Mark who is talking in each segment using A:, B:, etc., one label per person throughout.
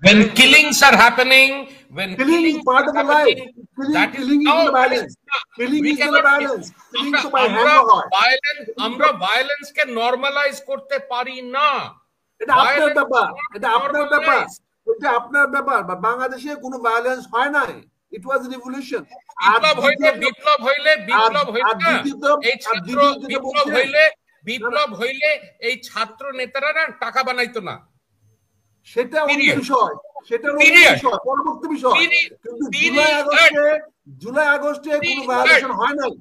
A: when killings are happening, when
B: killing is part of the life. Killing is the balance. Killing is the balance. Killing so by hand হয়
A: আমরা violence কে normalise করতে পারি না।
B: এটা আপনার ব্যাপার, এটা আপনার ব্যাপার, এটা আপনার ব্যাপার। বাংলাদেশে কোনো ভায়োলেন্স হয় নাই। It was a revolution.
A: বিপ্লব হইলে এই ছাত্র নেতারা না টাকা বানাইতো না।
B: সেটা অন্য বিষয়, সেটা অন্য বিষয়, পরবর্তী বিষয়। কিন্তু জুলাই আগস্টে কোনো ভায়োলেশন হয় নাই।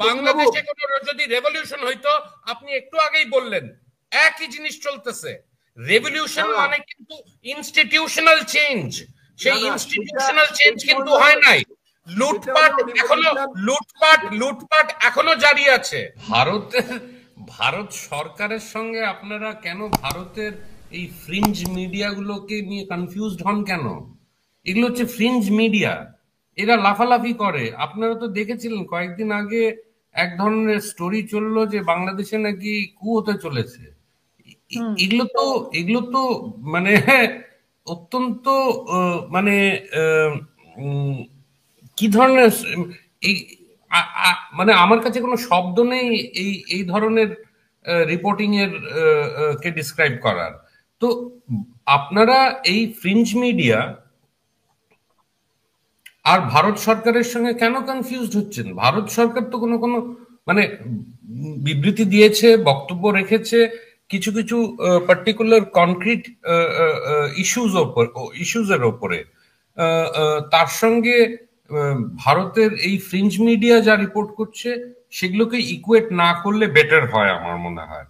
A: বাংলাদেশে যদি রেভলিউশন হইতো, আপনি একটু আগেই বললেন একই জিনিস চলতেছে। রেভলিউশন মানে কিন্তু ইনস্টিটিউশনাল চেঞ্জ, সেই ইনস্টিটিউশনাল চেঞ্জ কিন্তু হয় নাই। লুটপাট এখনো জারি আছে। ভারত সরকারের সঙ্গে আপনারা কেন ভারতের এই ফ্রিঞ্জ মিডিয়াগুলোকে নিয়ে কনফিউজড হন কেন? এগুলো হচ্ছে ফ্রিঞ্জ মিডিয়া, এরা লাফালাফি করে। আপনারা তো দেখেছিলেন কয়েকদিন আগে এক ধরনের স্টোরি চললো যে বাংলাদেশে নাকি কু হতে চলেছে। এগুলো তো মানে অত্যন্ত মানে কি ধরনের, মানে আমার কাছে কোনো শব্দ নেই এই ধরনের রিপোর্টিং এর কে ডিসক্রাইব করার। তো আপনারা এই ফ্রিঞ্জ মিডিয়া আর ভারত সরকারের সঙ্গে কেন কনফিউজড হচ্ছেন? ভারত সরকার তো কোনো মানে বিবৃতি দিয়েছে, বক্তব্য রেখেছে কিছু কিছু পার্টিকুলার কনক্রিট ইস্যুজের ওপরে। তার সঙ্গে ভারতের এই ফ্রিঞ্জ মিডিয়া যা রিপোর্ট করছে সেগুলোকে ইকুয়েট না করলে বেটার হয় আমার মনে হয়।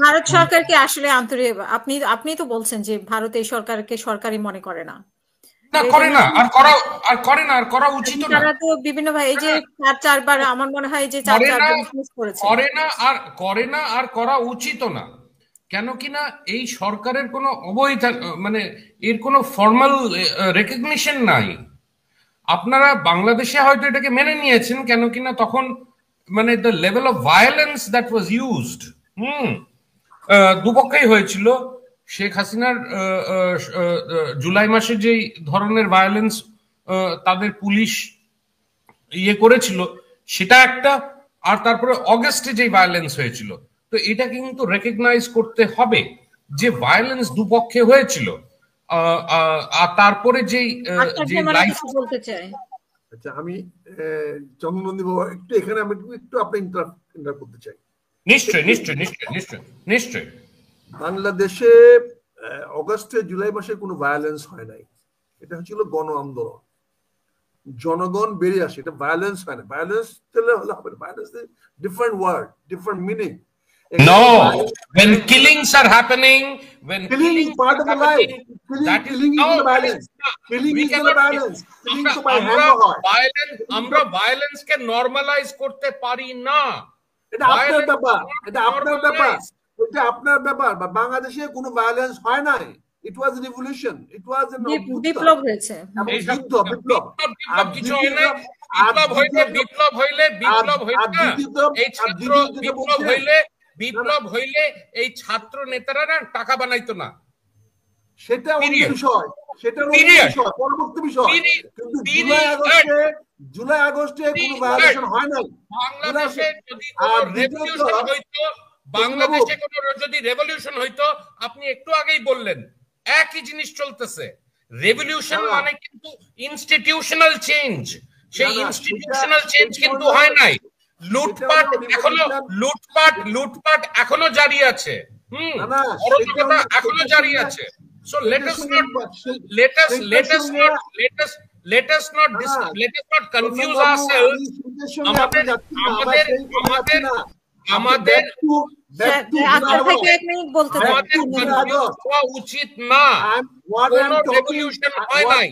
C: ভারত সরকারকে আসলে আন্তরিক, আপনি তো বলছেন যে ভারত এই সরকারকে সরকারি মনে করে না, করা উচিত না। তারা তো বিভিন্ন ভাই এই যে চারবার আমার মনে হয় যে
A: করে না আর করা উচিত না। কেন কিনা এই সরকারের কোনো অবৈধ মানে এর কোনো ফর্মাল রেকগনিশন নাই। আপনারা বাংলাদেশে হয়তো এটাকে মেনে নিয়েছেন, কেন কিনা তখন মানে the level of violence that was used দুপক্ষেই হয়েছিল। শেখ হাসিনার জুলাই মাসে যেই ধরনের ভায়োলেন্স তাদের পুলিশ করেছিল সেটা একটা, আর তারপরে অগস্টে যেই ভায়োলেন্স হয়েছিল। তো এটা কিন্তু রেকগনাইজ করতে হবে যে ভায়োলেন্স দুপক্ষে হয়েছিল। আর তারপরে যেই লাইফ
C: বলতে চাই।
B: আচ্ছা, আমি চন্দ্রনন্দী বাবু একটু এখানে আমি একটু আপনি ইন্টার করতে চাই।
A: নিশ্চয়
B: বাংলাদেশে অগস্টে জুলাই মাসে কোনো ভায়োলেন্স হয় নাই। এটা হচ্ছিল গণ আন্দোলন, জনগণ বেরিয়ে আসে, এটা ভায়োলেন্স হয় না। ভায়োলেন্স হলে হবে, violence different word, different meaning.
A: No, when killings are happening, when
B: killing is part of the life. Killing is the balance. Killing is the balance. Killing so by hand হয়।
A: আমরা violence কে normalise করতে পারি না।
B: এটা আপনার ব্যাপার, এটা আপনার ব্যাপার, এটা আপনার ব্যাপার। বাংলাদেশে কোনো ভায়োলেন্স হয় নাই। It was a revolution. It was a
C: বিপ্লব হয়েছে।
B: বিপ্লব
A: কিছু হয় নাই। বিপ্লব হইলে এই ছাত্র নেতারা না টাকা বানাইতো না।
B: সেটা অন্য বিষয়, সেটা অন্য বিষয়, পরবর্তী বিষয়। কিন্তু জুলাই আগস্টে কোনো ভায়োলেশন হয় নাই।
A: বাংলাদেশে যদি রেভলিউশন হইতো, আপনি একটু আগেই বললেন একই জিনিস চলতেছে। রেভলিউশন মানে কিন্তু ইনস্টিটিউশনাল চেঞ্জ, সেই ইনস্টিটিউশনাল চেঞ্জ কিন্তু হয় নাই। লুটপাট এখনো জারি আছে। অরাজকতা এখনো জারি আছে। So let us not confuse ourselves. আমাদের উচিত না। কোনো রেভলিউশন হয় নাই।